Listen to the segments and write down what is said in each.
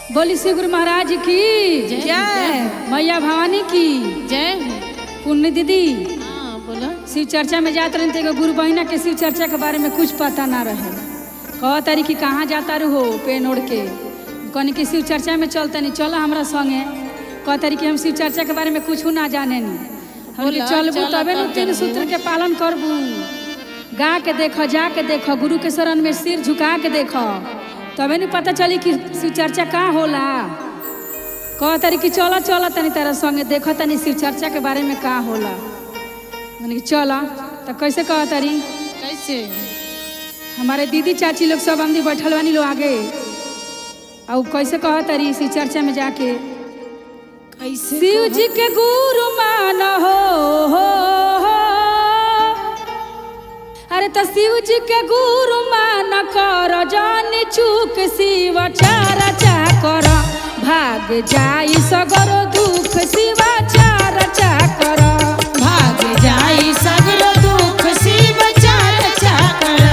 बोली श्री गुरु महाराज की जय, मैया भवानी की जय। पुण्य दीदी। हाँ बोलो। शिव चर्चा में जाते रहे थे, गुरु बहिना के शिव चर्चा के बारे में कुछ पता ना रहे। कह तारी कि कहाँ जाता रहो पेन ओढ़ के, कहनी कि शिव चर्चा में चलते नहीं, चलो हमारा संगे। कह तारी कि हम शिव चर्चा के बारे में कुछ ना जाने नहीं, हम चलबू तबे न तीन सूत्र के पालन करबू। गा के देखो, जा के देखो, गुरु के शरण में सिर झुका के देखो, तबे नहीं पता चली कि शिव चर्चा कहाँ होला। कह तारी कि चलो चलो तनी तारा संगे देखो तनी शिव चर्चा के बारे में कहाँ होला। मैंने कि चलो तो कैसे कह तारी, कैसे? हमारे दीदी चाची लोग सब आमदी बैठल बानी लोग आगे, और कैसे कह तारी शिव चर्चा में जाके, कैसे? शिव जी के गुरु मान हो, अरे तो शिव जी के गुरु मान कर, जान चूक शिव चर्चा कर, भाग जाई सगरो दुख शिव चर्चा कर, भाग जाई सगरो दुख शिव चर्चा कर,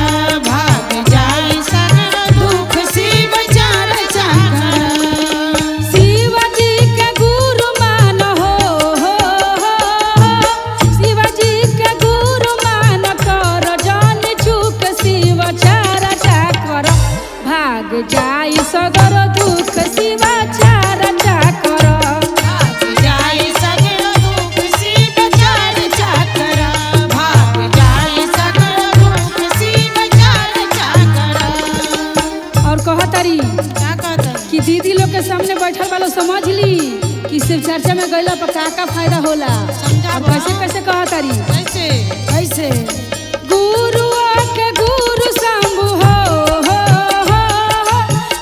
भाग जाई सगरो दुख शिव चर्चा कर। शिव जी के गुरु मान हो, शिव जी के गुरु मान कर, जान चूक शिव चर्चा कर, भाग जाई सगरो दुख शिव चर्चा कर, भाग जाई सगरो दुख शिव चर्चा कर, भाग जाई सगरो दुख शिव चर्चा कर। और कहतरी क्या कहता? कि दीदी लोग के सामने बैठल वालों समझ ली कि शिव चर्चा में गईला पर का फायदा होला, और कैसे कैसे कहतरी, कैसे? कैसे? गुरु के गुरु शंभु हो,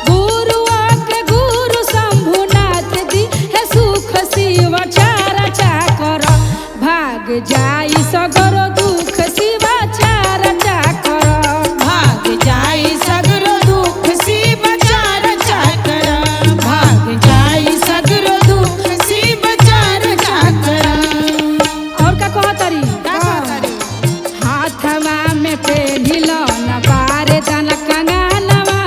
गुरु के गुरु शंभु नाथ दी है सुख शिव चर्चा कर, भाग जाई सगरो दुख शिव चर्चा कर, भाग जाई सगरो दुख शिव चर्चा कर, भाग जाई सगरो दुख शिव चर्चा कर। और का कहतरी, क्या कहतरी? हाथवा में पेढ़िलो न बारे दन कंगनवा,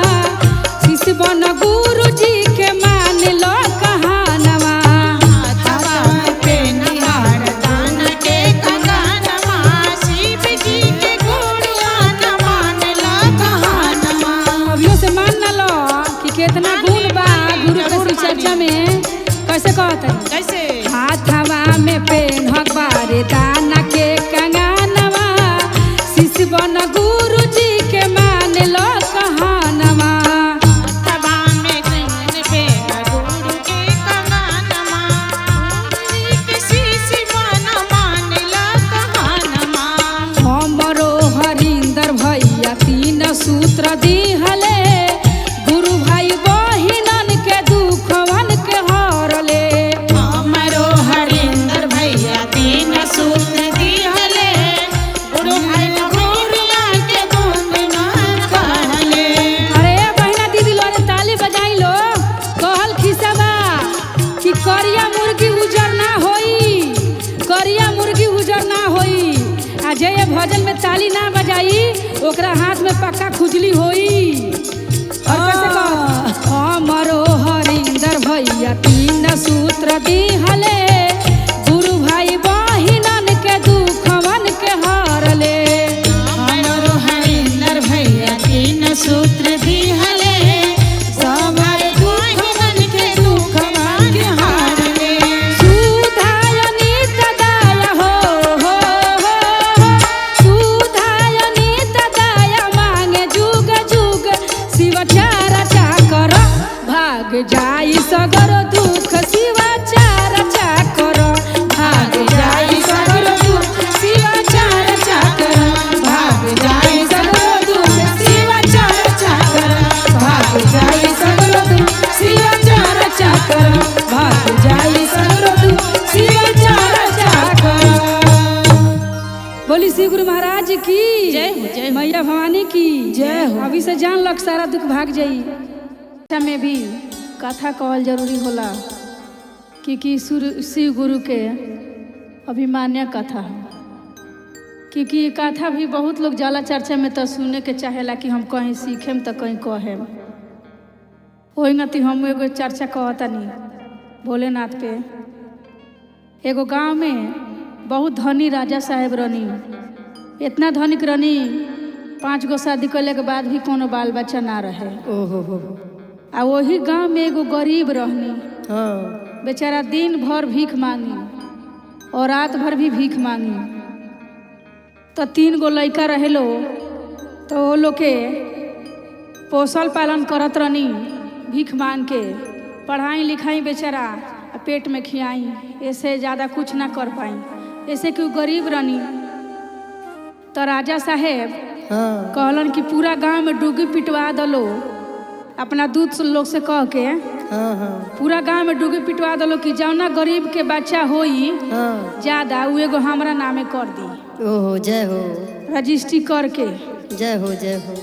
शिष्य बन गुरु जी के मान लो कहानवा, हाथवा पे निहार दान के कंगनवा, शिव जी के गुणगान मान लो कहानवा। अभियो से मान न लो कि कितना गुण बा गुरु के शिव चर्चा में। कैसे कहते, कैसे? हाथवा में पेन बारे दान के कंगनवा, शिष्य बन गुरु जी के मान लो कहानवा, हाथवा में कंगन पे गुरु के कंगनवा, गुरु के शिष्य बन मान लो कहानवा। हमरो हरिंदर भैया तीन सूत्र दिहले, गुरु भाई बहिनन के दुखवन के हरले, हमरो हरिंदर भैया तीन सूत्र दिहले, गुरु भाई गुरुआ के गुणगान कहले। अरे बहिना दीदी लोरे ताली बजाई लो, कहल खिसबा कि करिया मुर्गी उजर ना होई, करिया मुर्गी उजर ना होई, आ जे ये भजन में ताली ना बजाई ओकरा हाथ में पक्का खुजली होई। और कैसे कह, हमरो हरिंदर भैया तीन सूत्र दिहले, गुरु भाई बहिनन के दुखवन के हरले, हमरो हरिंदर भैया तीन सूत्र दिहले, सभर दुखवन के दुखवन के हारले। सुधाय नित दाय हो, सुधाय नित दाय मांगे जुग जुग शिव चर्चा कर, भाग जाई सगरो दुख शिव चर्चा कर, भाग जाई सगरो दुख शिव चर्चा कर, भाग जाई सगरो दुख शिव चर्चा कर, भाग जाई सगरो दुख शिव चर्चा कर, भाग जाई सगरो दुख शिव चर्चा कर। बोली श्री गुरु महाराज की जय हो, जय हो। मैया भवानी की जय हो। अभी से जान लग सारा दुख भाग जाई। में भी कथा कहल जरूरी होला, क्योंकि शिव गुरु के अभिमान्य कथा है, क्योंकि ये कथा भी बहुत लोग जाला चर्चा में तो सुने के चाहेला कि हम कहीं सीखेम तो कहीं कहेम। वही नती हम एगो चर्चा कहतनी भोलेनाथ पे। एगो गांव में बहुत धनी राजा साहेब रहनी। इतना धनिक रहनी 5 गो शादी कैले के बाद भी कोनो बाल बच्चा ना रहे। ओहो हो। आ वही गांव में एगो गरीब रहनी। हाँ। बेचारा दिन भर भीख मांगी और रात भर भी भीख मांगी। तो 3 गो लड़का रहेलो तो वो लोग के पोसल पालन करत रहनी भीख मांग के। पढ़ाई लिखाई बेचारा पेट में खियाई, ऐसे ज़्यादा कुछ ना कर पाई, ऐसे कि गरीब रहनी। तो राजा साहेब हाँ। कहलन कि पूरा गांव में डूगी पिटवा दलो, अपना दूत लोग से कह के हाँ हाँ। पूरा गांव में डूगी पिटवा दलो कि जौना गरीब के बच्चा होई हाँ। ज्यादा वो एगो हमरा नामे कर दी। ओहो जय हो। रजिस्ट्री करके जय हो जय हो।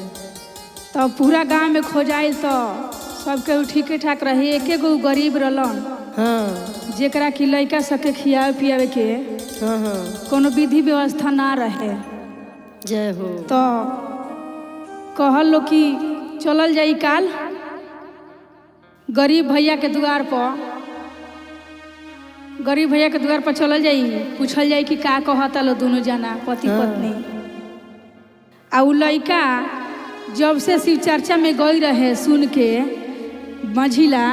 तो पूरा गांव में खोजाइल तो सबके ठीके ठाक रहे। एके गो गरीब रहलन हाँ। जेकरा कि लड़का सबके खियावे पियावे के हाँ हाँ। कोनो विधि व्यवस्था ना रहे। जय हो। तो कहल लो कि चलल जाई काल गरीब भैया के द्वार पर। गरीब भैया के द्वार पर चलल जाई, पूछल जाई कि का कहता लो दोनों जना पति पत्नी। आ उ लड़का जब से शिव चर्चा में गई रहे सुन के मझिला,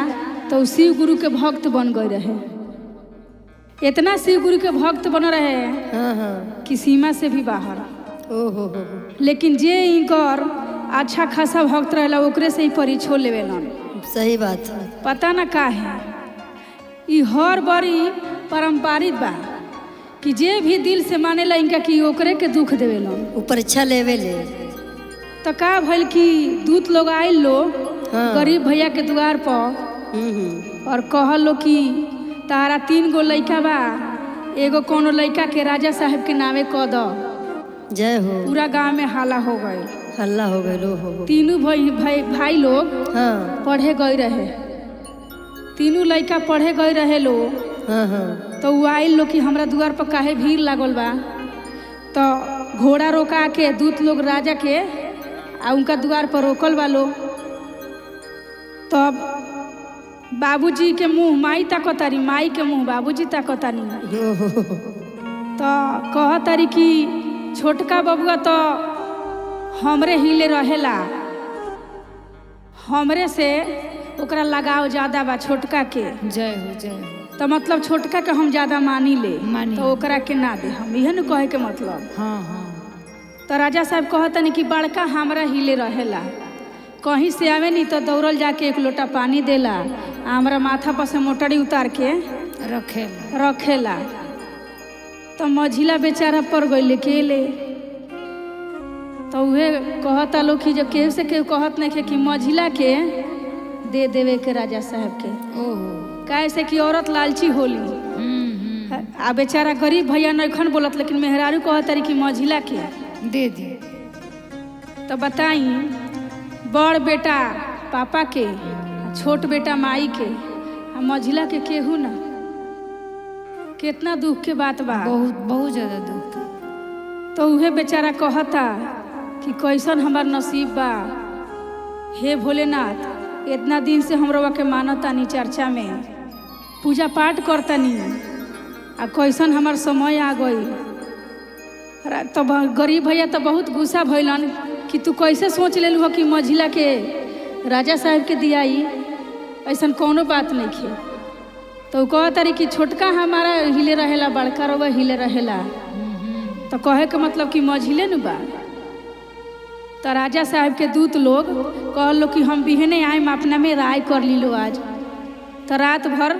तो शिव गुरु के भक्त बन गए रहे। इतना शिव गुरु के भक्त बन रहे हाँ हाँ। कि सीमा से भी बाहर। ओहो हो। लेकिन जे इनकर अच्छा खासा भक्त रहेला ओकरे से ही परीक्षो लेवेलन। सही बात है। पता ना का है ई हर बड़ी पारंपरिक बा कि जे भी दिल से मानेला इनका कि ओकरे के दुख देवेलन। वो परीक्षा लेवे ले। तो का भइल कि दूत लोग आइल लो हाँ। गरीब भैया के द्वार पर और कहल लो कि तारा 3 गो लड़का बा, एगो कोनो लड़का के राजा साहब के नामे कह दो। जय हो। पूरा गांव में हाला हो गए, हल्ला हो गए। हो। तीनों भाई लोग हाँ। पढ़े गए रहे। तीनों लड़का पढ़े गए रहे लो। हाँ हाँ। तो वो आइल लो कि हमरा द्वार पर काहे भीड़ लागल बा। तो घोड़ा रोका के दूत लोग राजा के आ उनका द्वार पर रोकल बा लो। तब बाबूजी के मुंह माई ताकतारी, माई के मुंह बाबूजी ताकतानी। तो कहतारी कि छोटका बबुआ तो हमरे हिले रहेला, हमरे से ओकरा लगाव ज्यादा बा छोटका के। जय हो जय हो। तो मतलब छोटका के हम ज्यादा मानी ले तो ओकरा के ना दे हम, इहे न कहे के मतलब। हाँ हाँ। तो राजा साहब कहतनी कि बड़का हमरा हिले रहेला, कहीं से आवे नहीं तो दौड़ल जाके 1 लोटा पानी देला, हमरा माथा पर से मोटरी उतार के रखेला। तो मझिला बेचारा पड़ गई केले। तो उहे कहता लोग कि जब केहू से केहू कहत नहीं कि मझिला के दे देवे के राजा साहब के। कैसे कि औरत लालची होली। आ बेचारा गरीब भैया नखन बोलत, लेकिन मेहरारू कहतारी कि मझिला के दे दे। तो बताई बड़ बेटा पापा के, छोट बेटा माई के, आ मझिला के केहू ना। कितना दुख के बात बा, बहुत बहुत ज्यादा दुख। तो उहे बेचारा कहता कि कैसन हमार नसीब बा। हे भोलेनाथ, इतना दिन से हमरवा के मानतानी, चर्चा में पूजा पाठ करतानी, आ कैसन हमार समय आ गई। तो गरीब भैया तो बहुत गुस्सा भइलन कि तू कैसे सोच लेलू हो कि मझिला के राजा साहब के दियाई, ऐसा कोनो बात नहीं खे। तो कहतारी कि छोटका हमारा हिले रहेला, बड़का रवा हिले रहेला। तो कहे के मतलब कि मझिले न बा। तो राजा साहब के दूत लोग कहलो कि हम बिहने आए अपना में राय कर लीलो आज। तो रात भर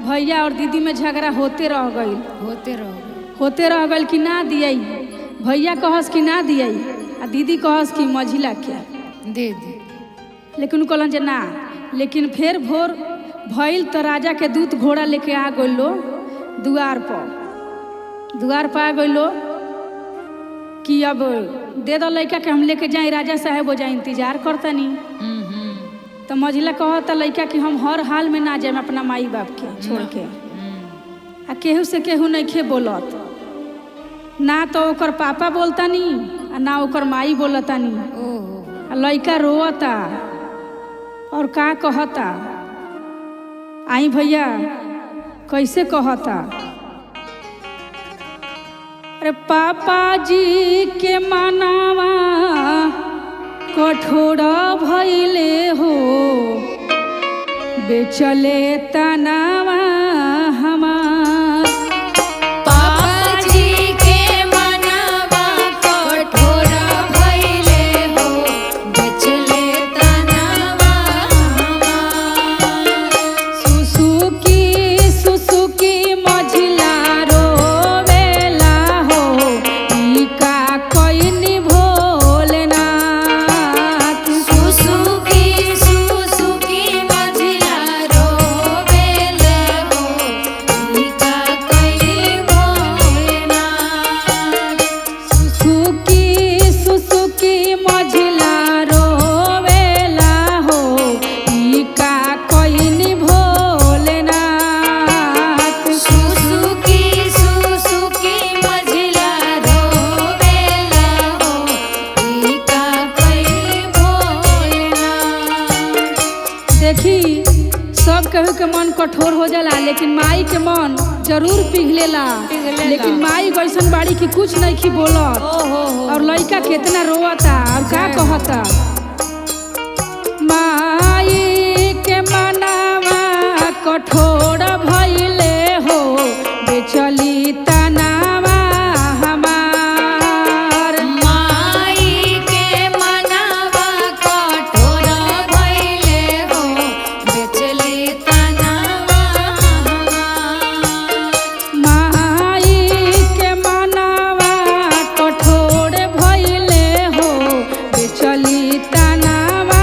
भैया और दीदी में झगड़ा होते रह गई कि ना दियाई। भैया कहस कि ना दियाई, आ दीदी कहस कि मझिला के दे दे। लेकिन कहलन जे ना। लेकिन फिर भोर भइल तो राजा के दूत घोड़ा लेके आ गइलो द्वार पर आ गइलो कि अब दे दो लड़का के, हम लेके जाए राजा साहब हो जाए, इंतजार करतनी। तो मझिला कहता लड़का कि हम हर हाल में ना जाए अपना माई बाप के छोड़ के। आ केहू से केहू नहीं खे बोलत, ना तो ओकर पापा बोलतानी आ ना ओकर माई बोलतानी। लड़का रोता और का कहता, आई भैया कैसे कहता। अरे पापा जी के मनावा कठोर भइले हो, बेचले तनावा हमार। पापा जी के मनावा कठोर भइले हो, बेचले तनावा हमार। सुसुकी मझिला रोवेला हो, ई का कइनी भोलेनाथ। सुसुकी मझिला रोवेले हो, ई का कइनी भोलेनाथ। सुसुकी मझिला रोवेला हो, ई का कइनी भोलेनाथ। सुसुकी मझिला रोवेला हो, ई का कइनी भोलेनाथ। देखी सब केहू के मन कठोर हो जाला, लेकिन माई के मन जरूर पिघलेला। लेकिन माई वैसन बाड़ी की कुछ नहीं की बोलत, और लइका कितना रोता और का कहता। माई के मनावा कठोर भइले हो, बेचली तनावा हमार। माई के मनावा कठोर भइले हो, बेचले तनावा हमार। माई के मनावा कठोर भइले हो, बेचली तनावा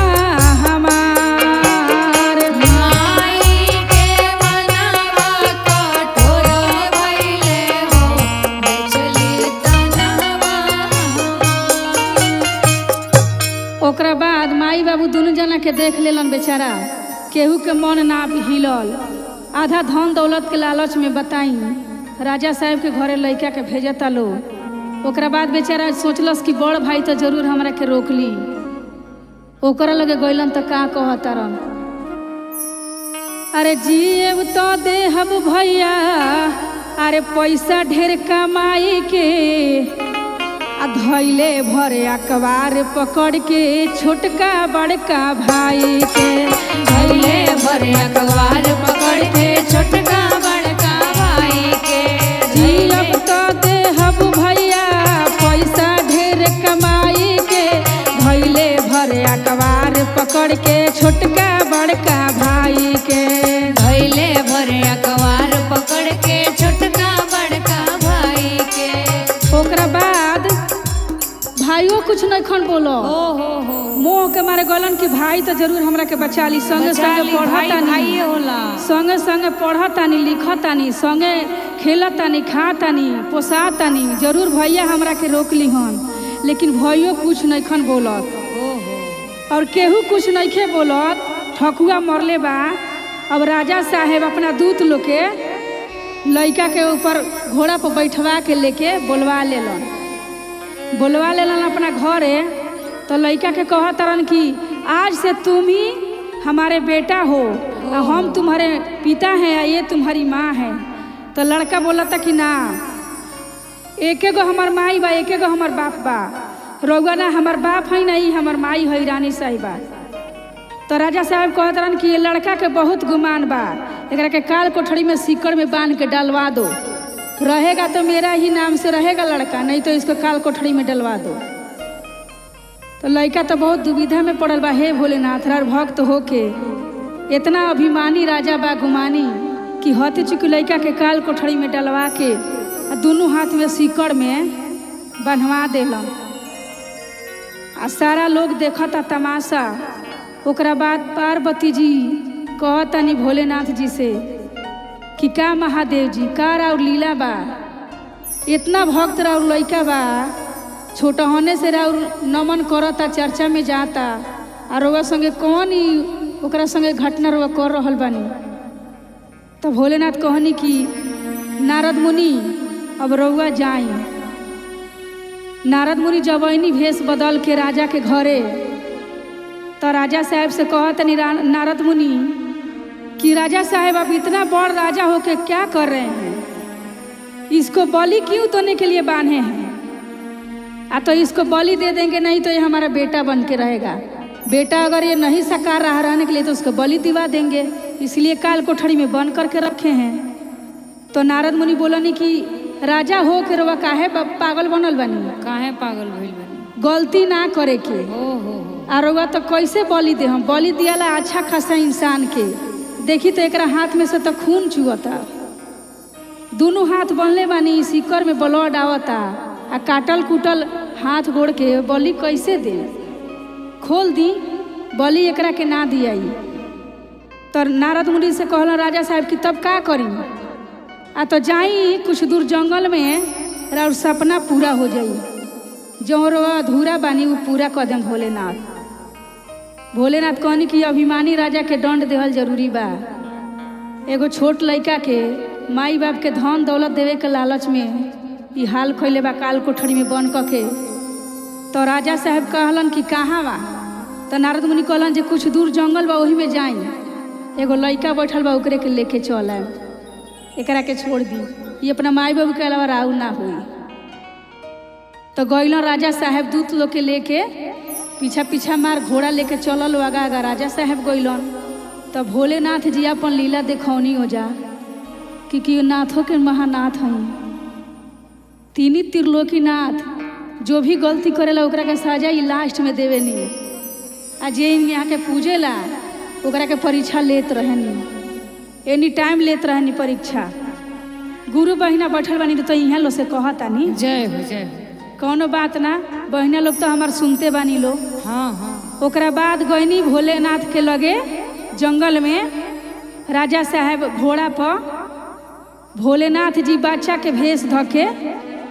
हमार। माई के मनावा कठोर भइले हो, बेचले तनावा हमार। ओकरा बाद माई बाबू दोनों जना के देख लेलन बेचारा, केहू के मन ना हिलल। आधा धन दौलत के लालच में बताई राजा साहब के घरे लइका के भेजता लो। ओकरा बाद बेचारा सोचलस कि बड़ भाई तो जरूर हमरा के रोक ली। ओकरा लगे गइलन तो का कहतारन। अरे जीव तो देहब भैया, अरे पैसा ढेर कमाई के, आ धैले भरे अखबार पकड़ के छोटका बड़का भाई के। धइले भरे अखबार पकड़ के छोटका बड़का भाई के। जीव तो देहब भैया पैसा ढेर कमाई के, धैले भरे अखबार पकड़ के छोटका बड़का भाई के। धइले भरे अखबार पकड़ के छोटका बड़का भाई के। ओकरा बाद भाइयों कुछ नहीं खन बोलो, मोह के मारे गलन कि भाई तो जरूर हमरा के बचा ली। संगे संगे पढ़तानी, संगे संगे पढ़तानी लिखतानी, संगे खेलतानी खातानी पोसातानी, जरूर भैया हमरा के रोक ली हन। लेकिन भाइयों कुछ नहीं खन बोलत और केहू कुछ नहीं खे बोलत। ठकुआ मरले बा। अब राजा साहेब अपना दूत लोग के लइका के ऊपर घोड़ा पर बैठवा के लेके बोलवा लेलन अपना घरे। तो लइका के कहतरन कि आज से तुम ही हमारे बेटा हो, और हम तुम्हारे पिता हैं, और ये तुम्हारी माँ है। तो लड़का बोला था कि ना, एके गो हमार माई बा, एके गो हमार बाप बा। रउआ ना हमार बाप है, नहीं हमार माई है रानी साहिबा। तो राजा साहब कहतरन कि ये लड़का के बहुत गुमान बा, एकरा के काल कोठरी में सीकड़ में बांध के डलवा दो। रहेगा तो मेरा ही नाम से रहेगा लड़का, नहीं तो इसको काल कोठरी में डलवा दो। तो लड़का तो बहुत दुविधा में पड़ल बा। हे भोलेनाथ, रार भक्त होके इतना अभिमानी राजा बा गुमानी कि हते चुकी लड़का के काल कोठरी में डलवा के दोनों हाथ में सीकड़ में बंधवा देलन। आ सारा लोग देखता तमाशा। ओकरा बाद पार्वती जी कहतानी भोलेनाथ जी से कि का महादेव जी, का राउर लीला बा, इतना भक्त राउर लइका बा, छोटा होने से राउर नमन करता, चर्चा में जाता, और रउआ संगे कौन ही ओकरा संगे घटना रउआ कर रहल बानी। तो भोलेनाथ कहनी कि नारद मुनि अब रउआ जाई। नारद मुनि जब ऐनी भेष बदल के राजा के घरे, तो राजा साहब से कहतनी नारद मुनि कि राजा साहब आप इतना बड़ राजा होके क्या कर रहे हैं, इसको बलि क्यों तोड़ने के लिए बांधे हैं? तो इसको बलि दे देंगे, नहीं तो ये हमारा बेटा बन के रहेगा। बेटा अगर ये नहीं साकार रहा रहने के लिए तो उसको बलि दिवा देंगे, इसलिए काल कोठरी में बंद करके रखे हैं। तो नारद मुनि बोलनी कि राजा हो के रवा काहे पागल बनल बनी, काहे पागल भइल बनी, गलती ना करे के। और रवा तो कैसे बलि दे, हम बलि दियाला अच्छा खासा इंसान के। देखी तो एक हाथ में से तो खून चुअता, दोनों हाथ बनले बानी, सिक्कर में ब्लड आवता, आ काटल कुटल हाथ गोड़ के बलि कैसे दे? खोल दी बलि एकरा के ना दियाई। तो नारद मुनि से कहला राजा साहब कि तब का करी? तो जाई कुछ दूर जंगल में और सपना पूरा हो जाई, जो अधूरा बानी वो पूरा कदम भोलेनाथ। भोलेनाथ कहनी कि अभिमानी राजा के दंड देहल जरूरी बा। एगो छोट लड़का के माई बाप के धन दौलत देवे के लालच में ई हाल खैले बा, काल कोठरी में बंद करके। तो राजा साहब कहलन कि कहाँ बा? तो नारद मुनि कहलन जे कुछ दूर जंगल बा, वही में जाई, एगो लड़का बैठल बा, ओकरे के लेके चल आए, एकरा के छोड़ दी, ये अपना माई बाबू के अलावा राउ ना हुई। तो गइलन राजा साहब दूत लोग के लेके, पीछा पीछा मार घोड़ा लेके चलल आगा आगा राजा साहब गइलन। तो भोलेनाथ जी अपन लीला देखौनी हो जा कि नाथों के महानाथ हैं, तीनी त्रिलोकीनाथ, जो भी गलती करेला ओकरा के सजा ही लास्ट में देवे नहीं। आ जे यहाँ के पूजेला ओकरा के परीक्षा लेत रहनी, एनी टाइम लेत रहनी परीक्षा। गुरु बहिना बैठल बानी तो यहाँ लोग से कहतानी जय हो जय हो, कौनो बात ना, बहिना लोग तो हमार सुनते बानी लो। हाँ हाँ। ओकरा बाद गईनी भोलेनाथ के लगे जंगल में। राजा साहब घोड़ा पर, भोलेनाथ जी बच्चा के भेष धके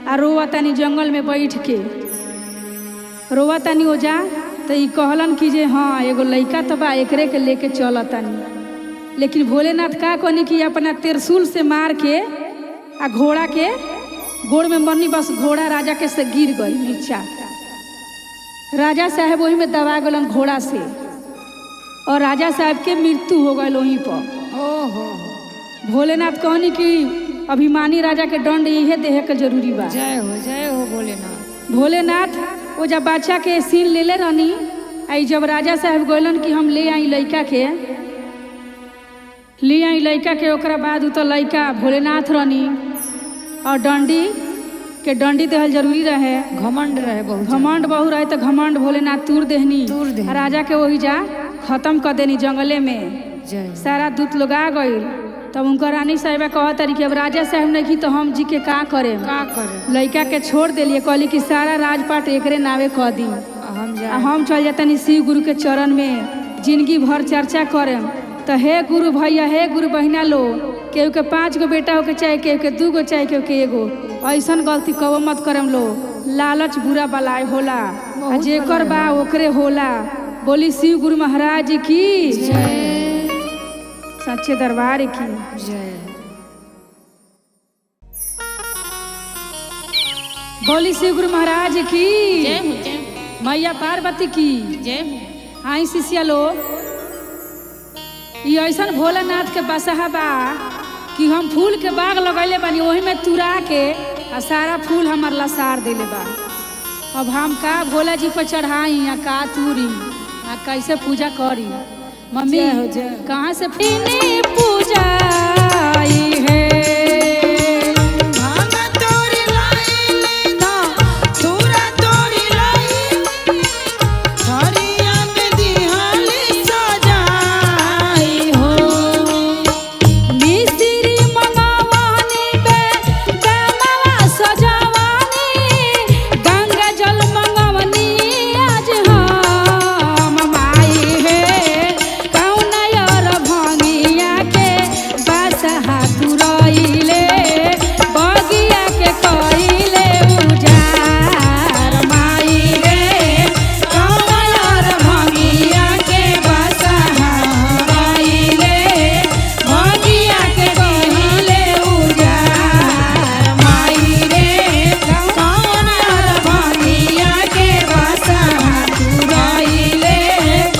आ रोवतानी जंगल में बैठ के रोवतानी। हो जा तो ई कहलन कि जे हाँ एगो लड़का तो बा, एकरे के लेके चलतानी। लेकिन भोलेनाथ का कहनी कि अपना त्रिशूल से मार के आ घोड़ा के गोड़ में मरनी, बस घोड़ा राजा के से गिर गई नीचा। राजा साहब वही में दबा गलन घोड़ा से, और राजा साहब के मृत्यु हो गई वहीं पर। ओहो। भोलेनाथ कहनी कि अभिमानी राजा के दंड इहे देहे के जरूरी बा। जय हो भोलेनाथ। भोलेनाथ वो जब बच्चा के सीन ले ले रहनी, आई जब राजा साहब गइलन कि हम ले आई लड़का के, ले आई लड़का के, ओकरा बाद तो लड़का भोलेनाथ रहनी, और डंडी देहल जरूरी रहे। घमंड रहे बहुत, घमंड बहु रहे तो घमंड भोलेनाथ तूर देहनी, राजा के वही जा खत्म कर देनी जंगले में। सारा दूत लोग आ गई। तब उनका रानी साहिबा कहत रही कि अब राजा साहब नहीं तो हम जी के का करे। लड़का के छोड़ दिलिए, कहली कि सारा राजपाट एकरे नावे कह दी, हम चल जातनी शिव गुरु के चरण में, जिंदगी भर चर्चा करें। तो हे गुरु भैया, हे गुरु बहिना लो, केहू के 5 गो बेटा होके चाहे केहू के 2 गो चाहे केहू के 1 गो, ऐसन गलती कबो मत करम लो। लालच बुरा बलाय होला, जेकर बा ओकरे होला। बोली शिव गुरु महाराज की जय, सच्चे दरबार की जय। बोली शिव गुरु महाराज की जय, मैया पार्वती की जय। आई शिष्या लो, ये ऐसन भोलेनाथ के बसहा बा कि हम फूल के बाग लगैले बानी, वही में तुरा के आ सारा फूल हमार लसार देले बा। अब हम का भोला जी पर चढ़ाई या का तुरी आ कैसे पूजा करी? मम्मी कहाँ से पूजा